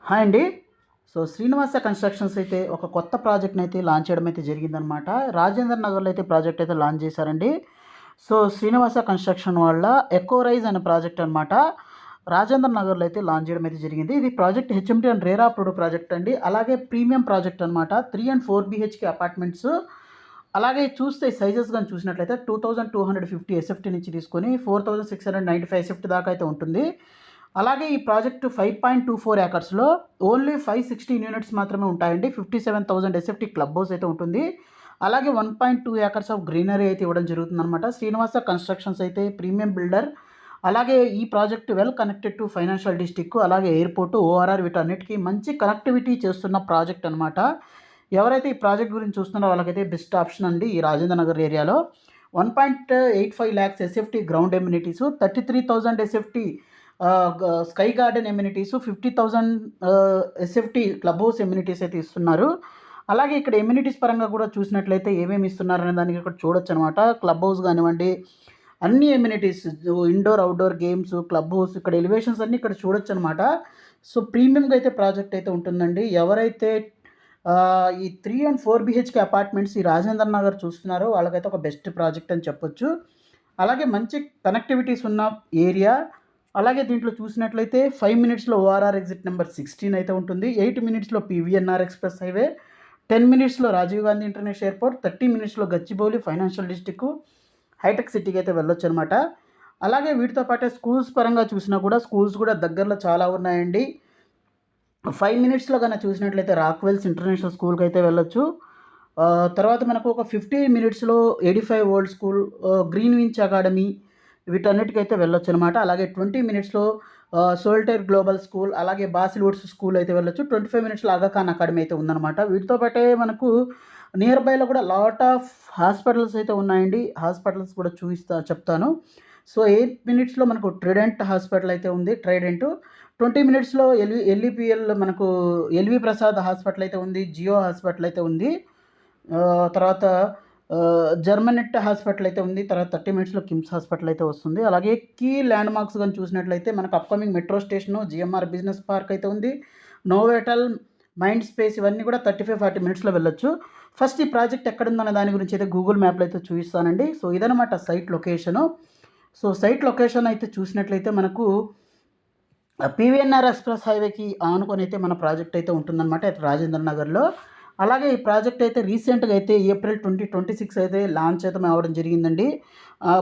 Hi అండి. Srinivasa constructions అయితే ఒక కొత్త ప్రాజెక్ట్‌ని అయితే లాంచ్ చేయడం అయితే జరిగిందనమాట. రాజేంద్ర నగర్‌లో అయితే ప్రాజెక్ట్ అయితే లాంచ్ చేశారండి. శ్రీనివాస కన్‌స్ట్రక్షన్ వాళ్ళ ఎకోరైజ్ అనే ప్రాజెక్ట్ అనమాట. రాజేంద్ర నగర్‌లో అయితే లాంచ్ చేయడం అయితే జరిగింది. ఇది project HMT and RERA approved project అండి. అలాగే ప్రీమియం ప్రాజెక్ట్ అనమాట. 3 అండ్ 4 బీహెచ్‌కే అపార్ట్మెంట్స్. అలాగే చూస్తే సైజెస్ గాని చూసినట్లయితే 2250 ఎస్ఎఫ్టీ నుంచి తీసుకొని 4695 ఎస్ఎఫ్టీ దాకా అయితే ఉంటుంది. అలాగే ఈ ప్రాజెక్టు 5.24 ఏకర్స్‌లో ఓన్లీ 516 యూనిట్స్ మాత్రమే ఉంటాయండి. 57,000 ఎస్ఎఫ్టీ క్లబ్ హౌస్ అయితే ఉంటుంది. అలాగే 1.2 ఏకర్స్ ఆఫ్ గ్రీనరీ అయితే ఇవ్వడం జరుగుతుందనమాట. శ్రీనివాస కన్‌స్ట్రక్షన్స్ అయితే ప్రీమియం బిల్డర్. అలాగే ఈ project well connected to financial district, అలాగే ఎయిర్‌పోర్ట్, ఓఆర్ఆర్ వీటన్నిటికి మంచి కనెక్టివిటీ చేస్తున్న ప్రాజెక్ట్ అనమాట. ఎవరైతే ఈ ప్రాజెక్ట్ గురించి చూస్తున్నారో వాళ్ళకైతే బెస్ట్ ఆప్షన్ అండి ఈ రాజేంద్ర నగర్ ఏరియాలో. 1.85 lakhs SFT ground amenities, 33,000 SFT sky garden amenities, 50,000 SFT club house amenities అయితే ఇస్తున్నారు. అలాగే ఇక్కడ ఎమ్యూనిటీస్ పరంగా కూడా చూసినట్లయితే ఏమేమి ఇస్తున్నారనే దానికి ఇక్కడ చూడొచ్చనమాట. క్లబ్ హౌస్ కానివ్వండి, అన్ని amenities, indoor, outdoor games, club house, ఇక్కడ ఎలివేషన్స్ అన్నీ ఇక్కడ చూడొచ్చనమాట. ప్రీమియంగా అయితే ప్రాజెక్ట్ అయితే ఉంటుందండి. ఎవరైతే ఈ 3 అండ్ 4 బీహెచ్‌కే అపార్ట్మెంట్స్ ఈ రాజేంద్ర నగర్ చూస్తున్నారో వాళ్ళకైతే ఒక బెస్ట్ ప్రాజెక్ట్ అని చెప్పొచ్చు. అలాగే మంచి కనెక్టివిటీస్ ఉన్న ఏరియా. అలాగే దీంట్లో చూసినట్లయితే 5 మినిట్స్‌లో ఓఆర్ఆర్ ఎగ్జిట్ నెంబర్ 16 అయితే ఉంటుంది. 8 మినిట్స్‌లో పీవీఎన్ఆర్ ఎక్స్‌ప్రెస్ హైవే, 10 మినిట్స్‌లో రాజీవ్ గాంధీ ఇంటర్నేషనల్ ఎయిర్‌పోర్ట్, 30 మినిట్స్‌లో గచ్చిబౌలి ఫైనాన్షియల్ డిస్ట్రిక్ట్, హైటెక్ సిటీకి అయితే వెళ్ళొచ్చనమాట. అలాగే వీటితో పాటే స్కూల్స్ పరంగా చూసినా కూడా స్కూల్స్ కూడా దగ్గరలో చాలా ఉన్నాయండి. 5 మినిట్స్‌లో గనక చూసినట్లయితే రాక్‌వెల్స్ ఇంటర్నేషనల్ స్కూల్‌కి అయితే వెళ్ళొచ్చు. తర్వాత మనకు ఒక 15 మినిట్స్‌లో 85 ఓల్డ్ స్కూల్, గ్రీన్‌విచ్ అకాడమీ వీటన్నిటికైతే వెళ్ళొచ్చనమాట. అలాగే 20 మినిట్స్‌లో సోల్టైర్ గ్లోబల్ స్కూల్, అలాగే బాసిల్వుడ్స్ స్కూల్ అయితే వెళ్ళొచ్చు. 25 మినిట్స్‌లో ఆగా ఖాన్ అకాడమీ అయితే ఉందనమాట. వీటితో పాటే మనకు నియర్ బైలో కూడా లాట్ ఆఫ్ హాస్పిటల్స్ అయితే ఉన్నాయండి. హాస్పిటల్స్ కూడా చెప్తాను. 8 మినిట్స్‌లో మనకు ట్రైడెంట్ హాస్పిటల్ అయితే ఉంది. 20 మినిట్స్‌లో ఎల్‌ఈపీఎల్ మనకు ఎల్‌వి ప్రసాద్ హాస్పిటల్ అయితే ఉంది. జియో హాస్పిటల్ అయితే ఉంది. తర్వాత జర్మనెట్ హాస్పిటల్ అయితే ఉంది. తర్వాత 30 మినిట్స్‌లో కిమ్స్ హాస్పిటల్ అయితే వస్తుంది. అలాగే కీ ల్యాండ్ మార్క్స్ గాని చూసినట్లయితే మనకు upcoming metro station, GMR business park అయితే ఉంది. నోవాటెల్, మైండ్ స్పేస్ ఇవన్నీ కూడా 35, 40 మినిట్స్‌లో వెళ్ళొచ్చు. ఫస్ట్ ఈ ప్రాజెక్ట్ ఎక్కడుందన్న దాని గురించి అయితే గూగుల్ మ్యాప్‌లో అయితే చూపిస్తానండి. ఇదనమాట సైట్ లొకేషను. సైట్ లొకేషన్ అయితే చూసినట్లయితే మనకు పీవీఎన్ఆర్ ఎక్స్‌ప్రెస్ హైవేకి ఆనుకొని అయితే మన ప్రాజెక్ట్ అయితే ఉంటుందన్నమాట రాజేంద్ర నగర్‌లో. అలాగే ఈ ప్రాజెక్ట్ అయితే రీసెంట్‌గా అయితే ఏప్రిల్ 2026 అయితే లాంచ్ అయితే అవ్వడం జరిగిందండి.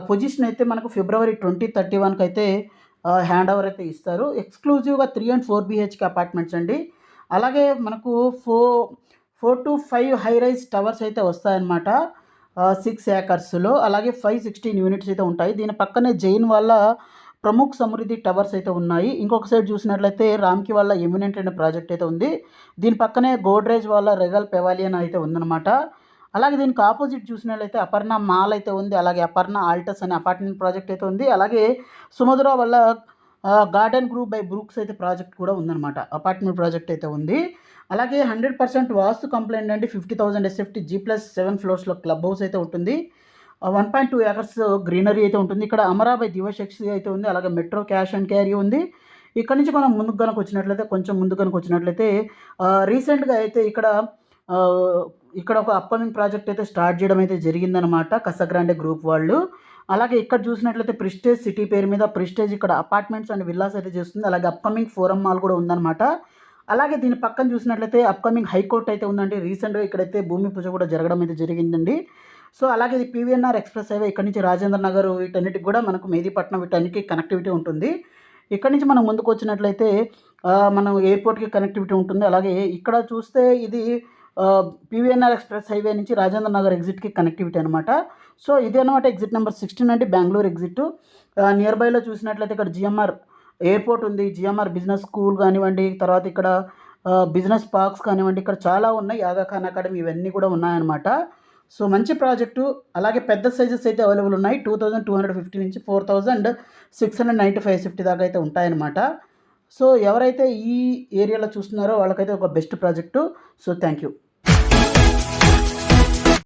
పొజిషన్ అయితే మనకు ఫిబ్రవరి 2031కి అయితే హ్యాండ్ ఓవర్ అయితే ఇస్తారు. ఎక్స్‌క్లూజివ్‌గా 3 అండ్ 4 బీహెచ్‌కే అపార్ట్మెంట్స్ అండి. అలాగే మనకు 4 to 5 హై రైజ్ టవర్స్ అయితే వస్తాయన్నమాట. 6 ఏకర్స్‌లో. అలాగే 516 యూనిట్స్ అయితే ఉంటాయి. దీని పక్కనే జైన్ వాళ్ళ ప్రముఖ్ సమృద్ధి టవర్స్ అయితే ఉన్నాయి. ఇంకొక సైడ్ చూసినట్లయితే రామ్‌కి వాళ్ళ ఎమినెంట్ అనే ప్రాజెక్ట్ అయితే ఉంది. దీని పక్కనే గోడ్రేజ్ వాళ్ళ రెగల్ పెవాలియన్ అయితే ఉందన్నమాట. అలాగే దీనికి ఆపోజిట్ చూసినట్లయితే అపర్ణ మాల్ అయితే ఉంది. అలాగే అపర్ణ ఆల్టస్ అనే అపార్ట్మెంట్ ప్రాజెక్ట్ అయితే ఉంది. అలాగే సుమధుర వాళ్ళ గార్డెన్ గ్రూప్ బై బ్రూక్స్ అయితే ప్రాజెక్ట్ కూడా ఉందన్నమాట. అపార్ట్మెంట్ ప్రాజెక్ట్ అయితే ఉంది. అలాగే 100% వాస్తు కంప్లైంట్ అండి. 50,000 ఎస్ఎఫ్టీ G+7 ఫ్లోర్స్‌లో క్లబ్ హౌస్ అయితే ఉంటుంది. 1.2 ఏకర్స్ గ్రీనరీ అయితే ఉంటుంది. ఇక్కడ అమరాబాయ్ దివశక్తి అయితే ఉంది. అలాగే మెట్రో క్యాష్ అండ్ క్యారీ ఉంది. ఇక్కడ నుంచి మనం ముందుకు గనక వచ్చినట్లయితే రీసెంట్‌గా అయితే ఆహ్, ఇక్కడ ఒక అప్‌కమింగ్ ప్రాజెక్ట్ అయితే స్టార్ట్ చేయడం అయితే జరిగిందనమాట కసాగ్రాండే గ్రూప్ వాళ్ళు. అలాగే ఇక్కడ చూసినట్లయితే ప్రెస్టేజ్ సిటీ పేరు మీద ప్రెస్టేజ్ ఇక్కడ అపార్ట్మెంట్స్ అండ్ విల్లాస్ అయితే చేస్తుంది. అలాగే అప్‌కమింగ్ ఫోరం మాల్ కూడా ఉందనమాట. అలాగే దీని పక్కన చూసినట్లయితే అప్‌కమింగ్ హైకోర్ట్ అయితే ఉందండి. రీసెంట్‌గా ఇక్కడైతే భూమి పూజ కూడా జరగడం అయితే జరిగిందండి. అలాగే ఇది పీవీఎన్ఆర్ ఎక్స్‌ప్రెస్ హైవే ఇక్కడ నుంచి రాజేంద్ర నగర్ వీటన్నిటికి కూడా మనకు మెహదీపట్నం వీటన్నిటికి కనెక్టివిటీ ఉంటుంది. ఇక్కడి నుంచి మనం ముందుకొచ్చినట్లయితే మనం ఎయిర్‌పోర్ట్‌కి కనెక్టివిటీ ఉంటుంది. అలాగే ఇక్కడ చూస్తే ఇది పీవీఎన్ఆర్ ఎక్స్‌ప్రెస్ హైవే నుంచి రాజేంద్ర నగర్ ఎగ్జిట్‌కి కనెక్టివిటీ అనమాట. ఇదే అనమాట ఎగ్జిట్ నెంబర్ 16 అంటే బెంగుళూరు ఎగ్జిట్. నియర్ బైలో చూసినట్లయితే ఇక్కడ జీఎంఆర్ ఎయిర్‌పోర్ట్ ఉంది. జీఎంఆర్ బిజినెస్ స్కూల్ కానివ్వండి, తర్వాత ఇక్కడ బిజినెస్ పార్క్స్ కానివ్వండి, ఇక్కడ చాలా ఉన్నాయి. ఆగా ఖాన్ అకాడమీ ఇవన్నీ కూడా ఉన్నాయన్నమాట. మంచి ప్రాజెక్టు. అలాగే పెద్ద సైజెస్ అయితే అవైలబుల్ ఉన్నాయి. 2250 నుంచి 4695 ఎస్ఎఫ్టీ దాకా అయితే ఉంటాయన్నమాట. ఎవరైతే ఈ ఏరియాలో చూస్తున్నారో వాళ్ళకైతే ఒక బెస్ట్ ప్రాజెక్టు. Thank you.